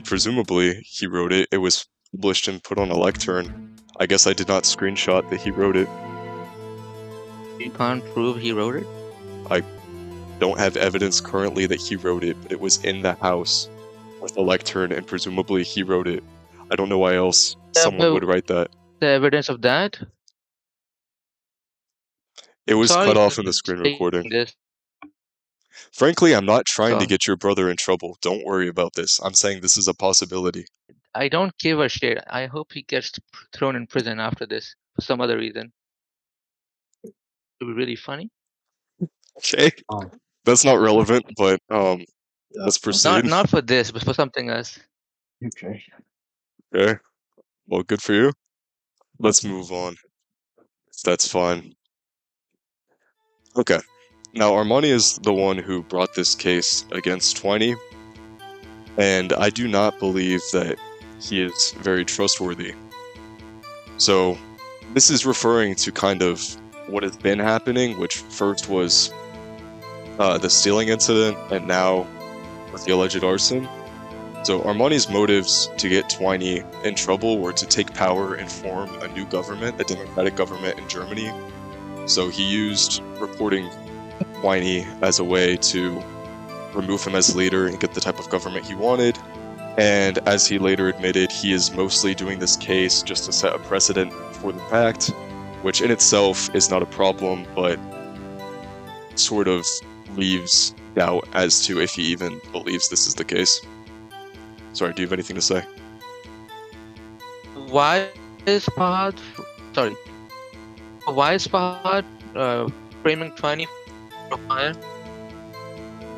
Presumably, he wrote it. It was published and put on a lectern. I guess I did not screenshot that he wrote it. You can't prove he wrote it? Don't have evidence currently that he wrote it, but it was in the house with a lectern, and presumably he wrote it. I don't know why else someone would write that. The evidence of that? It was Sorry cut for off in the screen saying recording. this. Frankly, I'm not trying to Sorry. get your brother in trouble. Don't worry about this. I'm saying this is a possibility. I don't give a shit. I hope he gets thrown in prison after this for some other reason. It would be really funny. Okay, Um, that's not relevant, but let's that's proceed. Not for this, but for something else. okay. Okay, well, good for you. Let's move on. That's fine. Okay, now Armani is the one who brought this case against Twiney, and I do not believe that he is very trustworthy. So, this is referring to kind of what has been happening, which first was the stealing incident, and now with the alleged arson. So Armani's motives to get Twiney in trouble were to take power and form a new government, a democratic government in Germany. So he used reporting Twiney as a way to remove him as leader and get the type of government he wanted. And as he later admitted, he is mostly doing this case just to set a precedent for the pact, which in itself is not a problem, but sort of leaves doubt as to if he even believes this is the case. Sorry, do you have anything to say? Why is Fahad framing Twiney for fire?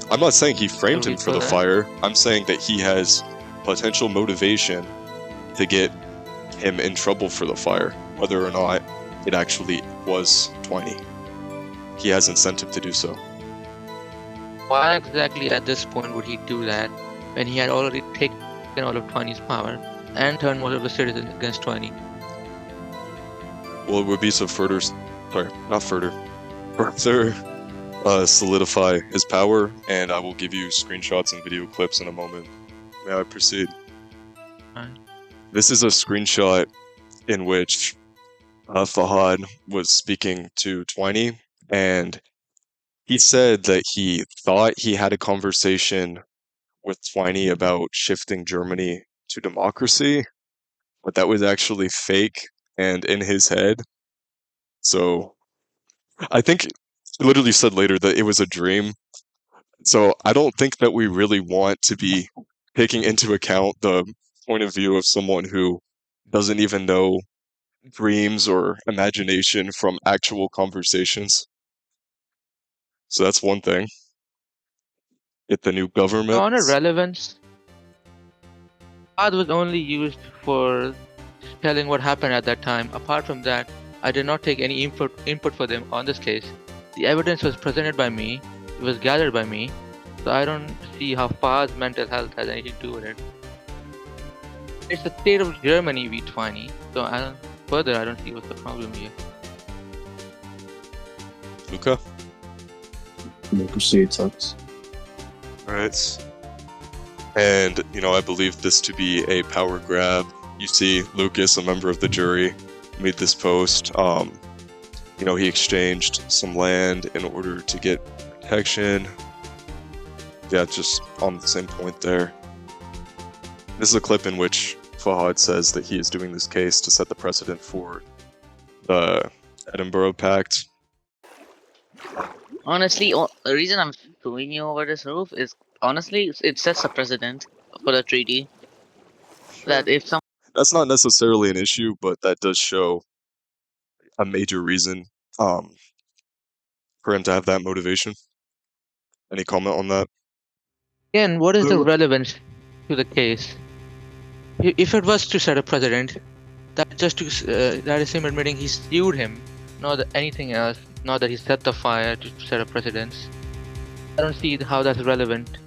I'm not saying he framed Can we him for the go there? fire. I'm saying that he has potential motivation to get him in trouble for the fire, whether or not it actually was Twiney. He has incentive to do so. Why exactly at this point would he do that when he had already taken all of Twiney's power and turned most of the citizens against Twiney? Well, it would be to further solidify his power, and I will give you screenshots and video clips in a moment. May I proceed? Right. This is a screenshot in which Fahad was speaking to Twiney, and he said that he thought he had a conversation with Twiney about shifting Germany to democracy, but that was actually fake and in his head. So I think he literally said later that it was a dream. So I don't think that we really want to be taking into account the point of view of someone who doesn't even know dreams or imagination from actual conversations. So that's one thing. Get the new government. On a relevance, Fahad was only used for telling what happened at that time. Apart from that, I did not take any input for them on this case. The evidence was presented by me, it was gathered by me, so I don't see how Fahad's mental health has anything to do with it. It's the state of Germany v. Twiney, so I don't see what's the problem here. Luca? We'll proceed, Tux. Alright. And, I believe this to be a power grab. You see, Lucas, a member of the jury, made this post. He exchanged some land in order to get protection. Yeah, just on the same point there. This is a clip in which Fahad says that he is doing this case to set the precedent for the Edinburgh Pact. Honestly, the reason I'm suing you over this roof is honestly it sets a precedent for the treaty that if some That's not necessarily an issue, but that does show a major reason for him to have that motivation. Any comment on that? Again, what is the relevance to the case? If it was to set a precedent, that is him admitting he sued him, not anything else, not that he set the fire to set a precedence. I don't see how that's relevant.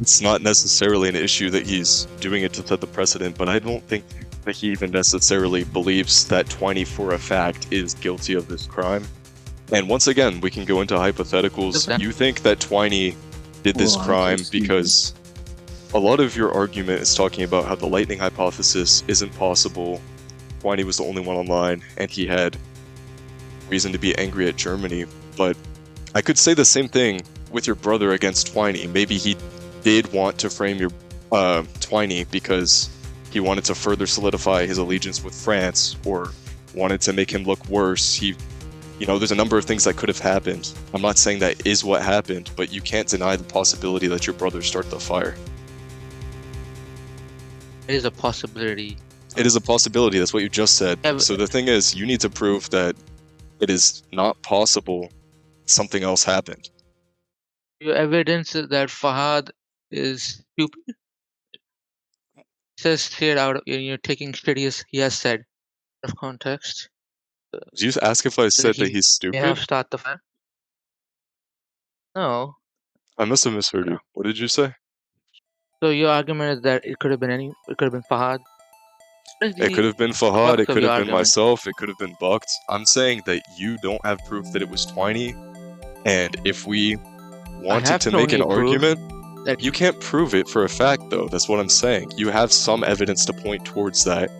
It's not necessarily an issue that he's doing it to set the precedent, but I don't think that he even necessarily believes that Twiney for a fact is guilty of this crime. And once again, we can go into hypotheticals. You think that Twiney did this crime because a lot of your argument is talking about how the lightning hypothesis isn't possible. Twiney was the only one online, and he had reason to be angry at Germany. But I could say the same thing with your brother against Twiney. Maybe he did want to frame your Twiney because he wanted to further solidify his allegiance with France, or wanted to make him look worse. There's a number of things that could have happened. I'm not saying that is what happened, but you can't deny the possibility that your brother started the fire. It is a possibility. It is a possibility. That's what you just said. Yeah, but- So the thing is, you need to prove that it is not possible something else happened. Your evidence is that Fahad is stupid. Says straight out, you're taking shit he has said out of context. Did you ask if I said that he he's may have stupid? started the fire. No. I must have misheard you. What did you say? So your argument is that it could have been Fahad. It could have been Fahad, it crux of could your have been argument. myself, it could have been Bucked. I'm saying that you don't have proof that it was Twiney, and if we wanted have to make an shown you proof argument, that you can't prove it for a fact though, that's what I'm saying. You have some evidence to point towards that.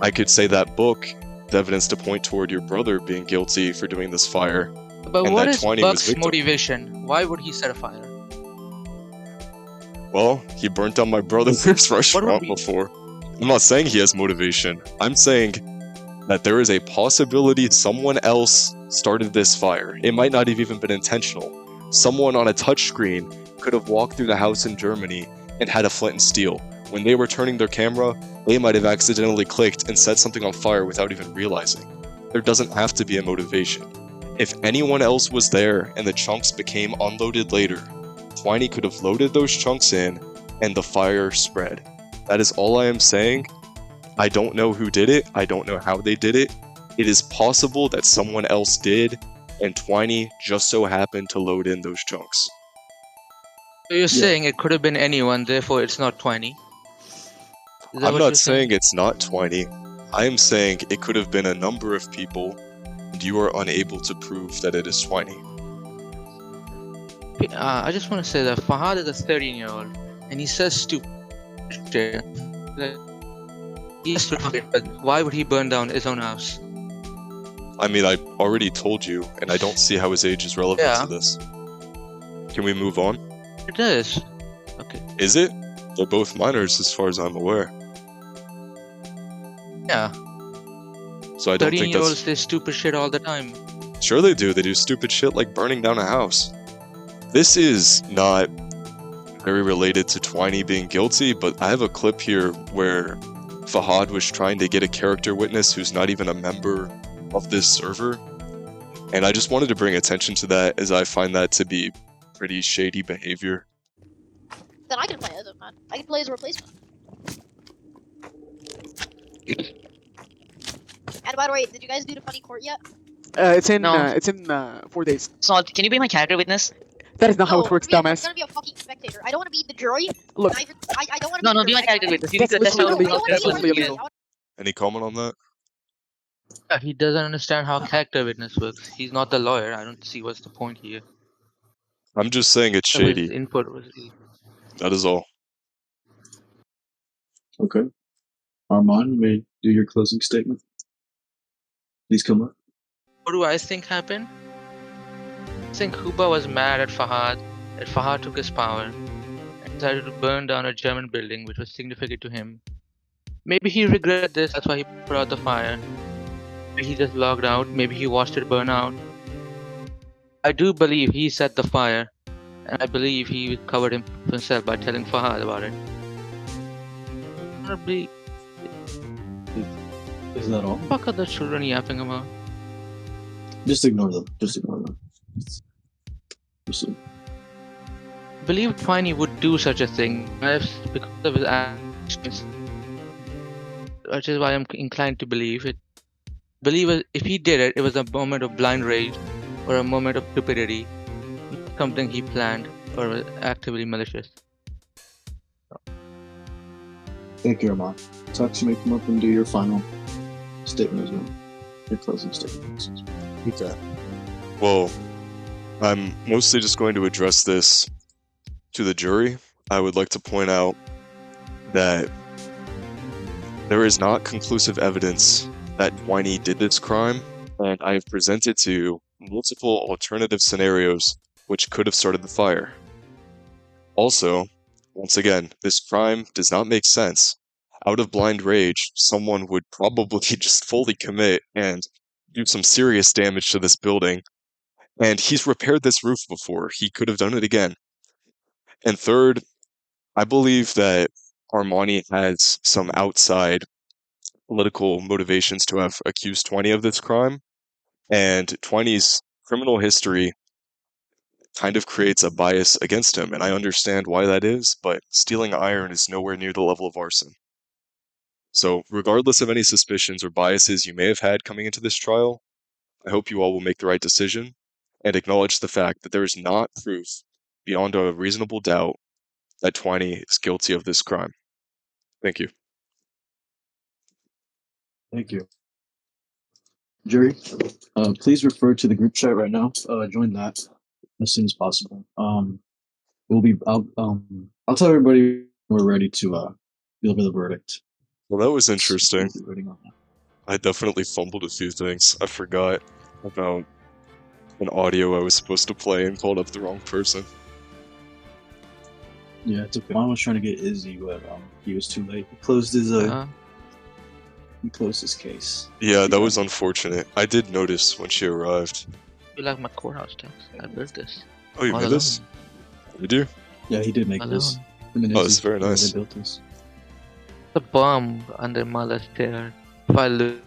I could say that book is evidence to point toward your brother being guilty for doing this fire. But and what that is Twiney was Buck's victim. motivation? Why would he set a fire? Well, he burnt down my brother's restaurant we- before. I'm not saying he has motivation. I'm saying that there is a possibility someone else started this fire. It might not have even been intentional. Someone on a touchscreen could have walked through the house in Germany and had a flint and steel. When they were turning their camera, they might have accidentally clicked and set something on fire without even realizing. There doesn't have to be a motivation. If anyone else was there and the chunks became unloaded later, Twiney could have loaded those chunks in and the fire spread. That is all I am saying. I don't know who did it. I don't know how they did it. It is possible that someone else did, and Twiney just so happened to load in those chunks. So you're saying it could have been anyone, therefore it's not Twiney? Is that I'm what not you're saying it's not Twiney. I am saying it could have been a number of people, and you are unable to prove that it is Twiney. I just want to say that Fahad is a 13-year-old, and he says stupid shit. Like, he's stupid, but why would he burn down his own house? I mean, I already told you, and I don't see how his age is relevant Yeah. to this. Can we move on? It is. Okay. Is it? They're both minors as far as I'm aware. Yeah. So I don't think 13-year-olds that's... say stupid shit all the time. Sure they do. They do stupid shit like burning down a house. This is not very related to Twiney being guilty, but I have a clip here where Fahad was trying to get a character witness who's not even a member of this server. And I just wanted to bring attention to that, as I find that to be pretty shady behavior. Then I can play as him, man. I can play as a replacement. And by the way, did you guys do the funny court yet? It's in No. 4 days. So, can you be my character witness? That is not how it No, works, I'm dumbass. gonna be a fucking spectator. I don't want to be the jury. Look, I don't want to No, be no, the be my jury. character witness. You That's need to test literally out illegal. That's literally illegal. Any comment on that? Yeah, he doesn't understand how character witness works. He's not the lawyer. I don't see what's the point here. I'm just saying it's So his shady. input was That is all. Okay. Armand, you may do your closing statement. Please come up. What do I think happened? I think Huba was mad at Fahad, that Fahad took his power, and decided to burn down a German building which was significant to him. Maybe he regretted this, that's why he put out the fire. Maybe he just logged out, maybe he watched it burn out. I do believe he set the fire, and I believe he covered himself by telling Fahad about it. Probably, Is that all? fuck are the children yapping about? Just ignore them. Just ignore them. Just- I believe Twiney would do such a thing because of his actions, which is why I'm inclined to believe it. If he did it, it was a moment of blind rage or a moment of stupidity, not something he planned or was actively malicious. Thank you, Armand. Tux, you may come up and do your final statement as well. Your closing statement. Okay. Well, I'm mostly just going to address this to the jury. I would like to point out that there is not conclusive evidence that Twiney did this crime, and I have presented to you multiple alternative scenarios which could have started the fire. Also, once again, this crime does not make sense. Out of blind rage, someone would probably just fully commit and do some serious damage to this building. And he's repaired this roof before. He could have done it again. And third, I believe that Armani has some outside political motivations to have accused Twiney of this crime, and Twiney's criminal history kind of creates a bias against him, and I understand why that is, but stealing iron is nowhere near the level of arson. So, regardless of any suspicions or biases you may have had coming into this trial, I hope you all will make the right decision and acknowledge the fact that there is not proof beyond a reasonable doubt that Twiney is guilty of this crime. Thank you. Thank you. Jury, please refer to the group chat right now. Join that as soon as possible. I'll tell everybody we're ready to deliver the verdict. Well, that was interesting. Voting on that. I definitely fumbled a few things. I forgot about an audio I was supposed to play and called up the wrong person. Yeah, it's okay. Juan was trying to get Izzy, but he was too late. He closed his case. Yeah, that was unfortunate. I did notice when she arrived. You like my courthouse tax? I built this. Oh, you All made this? Did you? Yeah, he did make this. Him and Oh, Izzy, it's very nice. They built this. The bomb under Mala's stair. If I lose,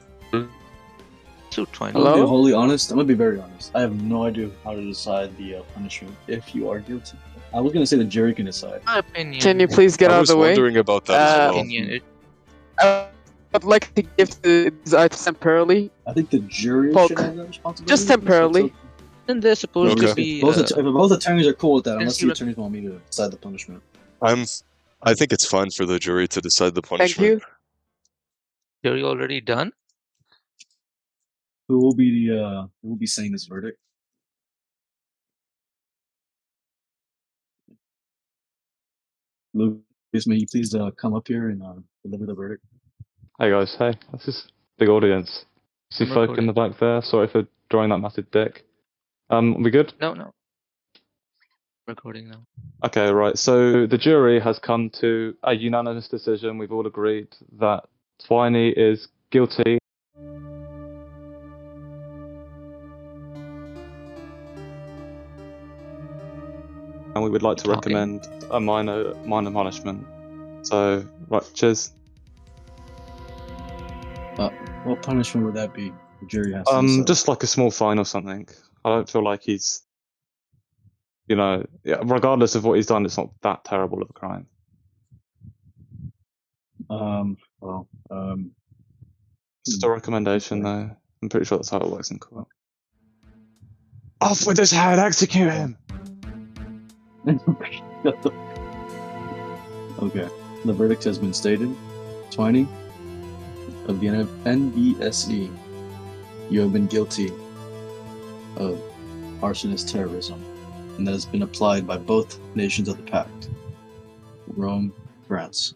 so 20. I'm gonna be wholly honest. I'm gonna be very honest. I have no idea how to decide the punishment if you are guilty. I was gonna say the jury can decide. My opinion. Can you please get out of the way? I was wondering about that as well. Opinion. I'd like to give these items temporarily. I think the jury Folk. should have that responsibility. Just temporarily. Isn't there supposed to be? If both attorneys are cool with that, unless Since the you- attorneys want me to decide the punishment. I think it's fine for the jury to decide the Thank punishment. you. Jury already done? Who will be saying this verdict? Lucas, may you please come up here and deliver the verdict? Hey guys, hey, this is big audience. See I'm folk in the back there. Sorry for drawing that massive dick. We good? No. Recording now. Okay, right. So the jury has come to a unanimous decision. We've all agreed that Twiney is guilty. And we would like to Talking. recommend a minor punishment. So, right, cheers. What punishment would that be? The jury has to decide. Just like a small fine or something. I don't feel like he's, regardless of what he's done, it's not that terrible of a crime. Just a recommendation, though. I'm pretty sure that's how it works in court. Off with his head, execute him! Okay, the verdict has been stated. Twiney of the NBSE, you have been guilty of arsonist terrorism, and that has been applied by both nations of the pact, Rome, France.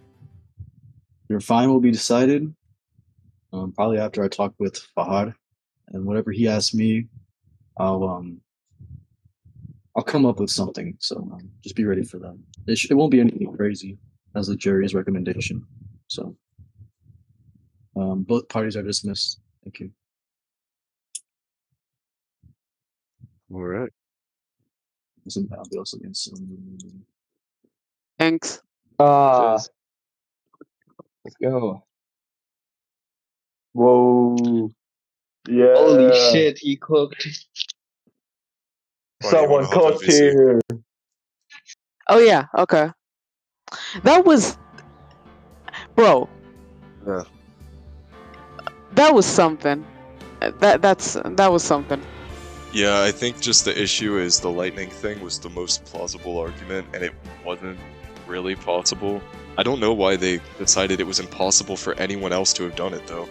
Your fine will be decided probably after I talk with Fahad, and whatever he asks me, I'll come up with something. So just be ready for that. It won't be anything crazy, as the jury's recommendation. So both parties are dismissed. Thank you. All right. I'll be also against Thanks. Cheers. Let's go. Whoa. Yeah. Holy shit, he cooked. Someone cooked here. Oh yeah, okay. That was, bro. Yeah. That was something. That was something. Yeah, I think just the issue is the lightning thing was the most plausible argument, and it wasn't really possible. I don't know why they decided it was impossible for anyone else to have done it, though.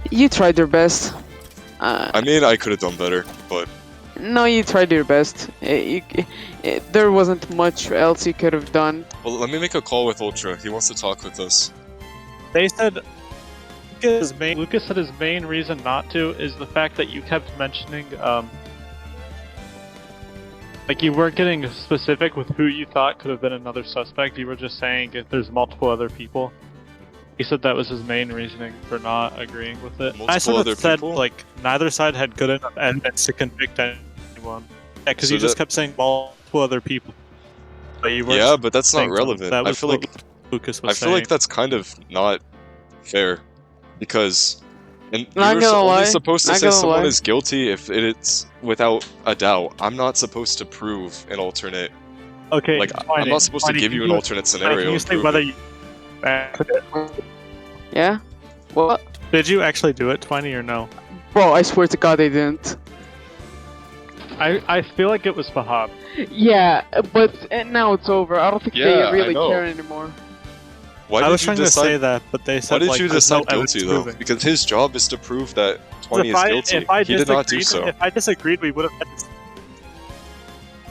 You tried your best. I mean, I could have done better, but... No, you tried your best. There wasn't much else you could have done. Well, let me make a call with Ultra. He wants to talk with us. They said Lucas said his main reason not to is the fact that you kept mentioning, like you weren't getting specific with who you thought could have been another suspect. You were just saying if there's multiple other people. He said that was his main reasoning for not agreeing with it. I sort of said like neither side had good enough evidence to convict anyone. Yeah, because you just kept saying multiple other people. But you weren't yeah, but that's not saying relevant. that I was feel like Lucas I was feel saying. like that's kind of not fair, because Not you're gonna only lie, supposed to not say gonna someone lie. is guilty if it's without a doubt. I'm not supposed to prove an alternate. Okay, Like, I'm not supposed to give you an alternate scenario Can you and say prove whether it. you... Yeah? What? Did you actually do it, Twiney, or no? Bro, I swear to God they didn't. I feel like it was Fahab. Yeah, but now it's over. I don't think Yeah, they I really know. care anymore. Why I did was you trying to decide? say that, but they said Why did like, you there's no decide guilty evidence though? proving. Because his job is to prove that Twiney If is guilty. If I He did not do disagreed- so. If I disagreed, we would have had to...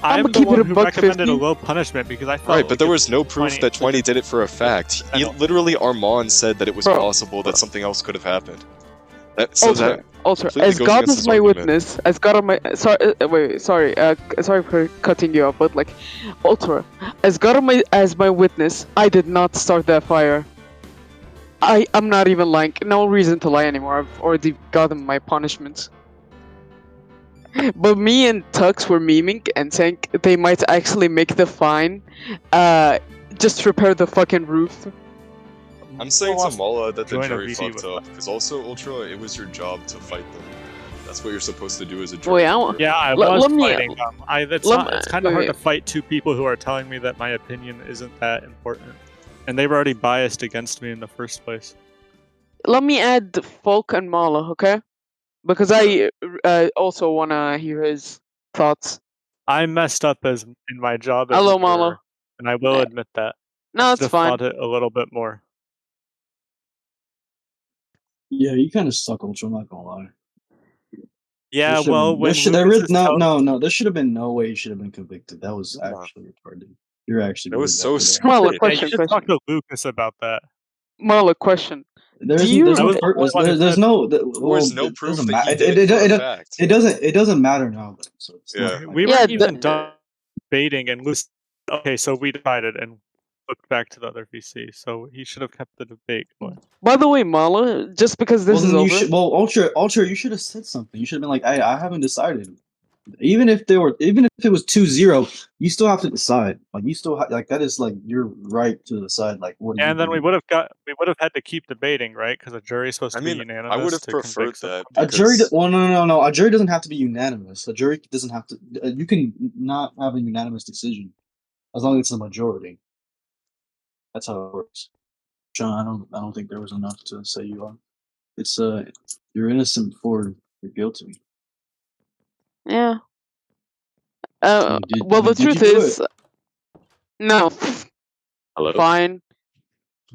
I'ma I'm the keep it one a who buck recommended 50. a low punishment because I thought... Right, but like, there if was no proof that Twiney did it for a fact. He literally, Armand said that it was Bro. possible that something else could have happened. So that Ultra, completely as goes God against is his my argument. witness, as God of my sorry for cutting you off, but like, Ultra, as God of my witness, I did not start that fire. I'm not even lying. No reason to lie anymore. I've already gotten my punishment. But me and Tux were memeing and saying they might actually make the fine, just repair the fucking roof. I'm saying to Mala that the join a jury VC fucked with up, because also, Ultra, it was your job to fight them. That's what you're supposed to do as a Boy, jury. I member. Yeah, I Let- was let me- fighting them. It's kind of hard to fight two people who are telling me that my opinion isn't that important. And they were already biased against me in the first place. Let me add Folk and Mala, okay? Because I also wanna hear his thoughts. I messed up as in my job as Hello, a juror, Mala. and I will admit that. No, I it's should have fine. fought it a little bit more. Yeah, you kind of suck, Ultra. I'm not gonna lie. Yeah, There should've well, been- when there should there Lucas really is no tell- no no there should have been no way you should have been convicted. That was actually retarded. You're actually It was really so bad for that. Mala, Yeah, question, you should talk to Lucas about that. Mala, question. There's Do you there's I no was the only purpose. one who There's said- no There well, was no it proof doesn't that matter. he did it for a fact. It doesn't matter now. So it's Yeah. not We Yeah, weren't even done debating, and Lucas. Okay, so we divided and looked back to the other VC. So he should have kept the debate going. By the way, Mala, just because this well, is then you over. should. Well, Ultra, you should have said something. You should have been like, I haven't decided. Even if it was 2-0, you still have to decide. Like you still like that is like your right to decide. Like what? And then we would have had to keep debating, right? Because a jury is supposed to be unanimous. I would have to preferred convict that. A jury. because- Well, no. A jury doesn't have to be unanimous. A jury doesn't have to. You can not have a unanimous decision as long as it's a majority. That's how it works. John, I don't think there was enough to say you are. It's you're innocent before you're guilty. Yeah. Did- Well, the did you truth do is, no. Hello? Fine.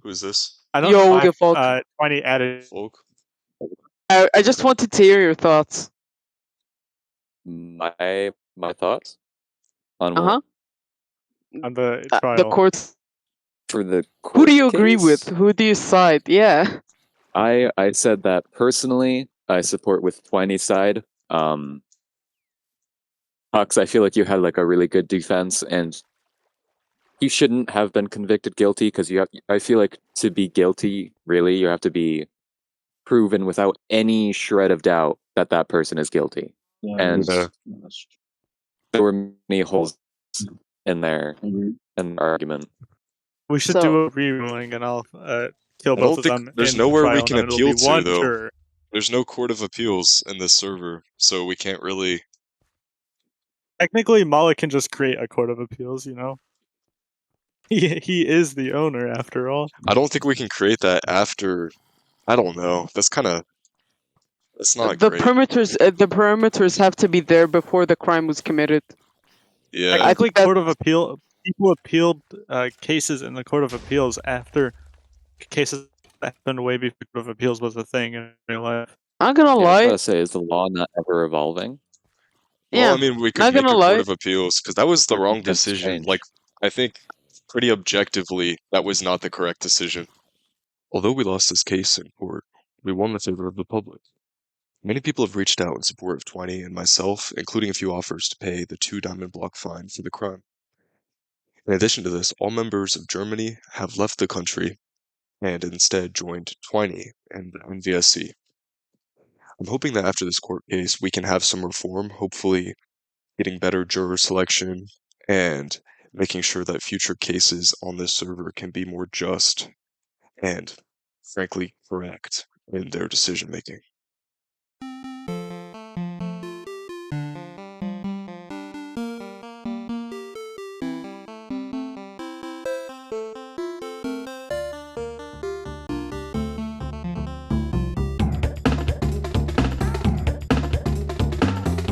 Who's this? I don't Yo, know the if Folk. 20 added. Folk? I just wanted to hear your thoughts. My thoughts on Uh huh. On the The trial. courts. for the court Who do you agree case? with? Who do you side? Yeah. I said that personally, I support with Twiney's side. Hux, I feel like you had like a really good defense, and he shouldn't have been convicted guilty because I feel like to be guilty, really, you have to be proven without any shred of doubt that that person is guilty. Yeah, And that's there were many holes in there in the argument. We should So- do a re-ruling, and I'll kill I both don't of think them. there's in the nowhere we trial, can and it'll appeal be to, one though. juror. There's no court of appeals in this server, so we can't really. Technically, Mala can just create a court of appeals. You know, he is the owner after all. I don't think we can create that after. I don't know. That's kind of. That's not The great. perimeters have to be there before the crime was committed. Yeah. I Technically, think that- court of appeal people appealed cases in the court of appeals after cases that happened way before court of appeals was a thing in real life. I'm not gonna Yeah, I was lie. about to say, is the law not ever evolving? Yeah. Well, I mean, we could not make a gonna court lie. of appeals because that was the wrong That's decision. strange. Like, I think pretty objectively, that was not the correct decision. Although we lost this case in court, we won the favor of the public. Many people have reached out in support of Twiney and myself, including a few offers to pay the 2 diamond block fine for the crime. In addition to this, all members of Germany have left the country and instead joined Twiney and VSC. I'm hoping that after this court case, we can have some reform, hopefully getting better juror selection and making sure that future cases on this server can be more just and, frankly, correct in their decision making.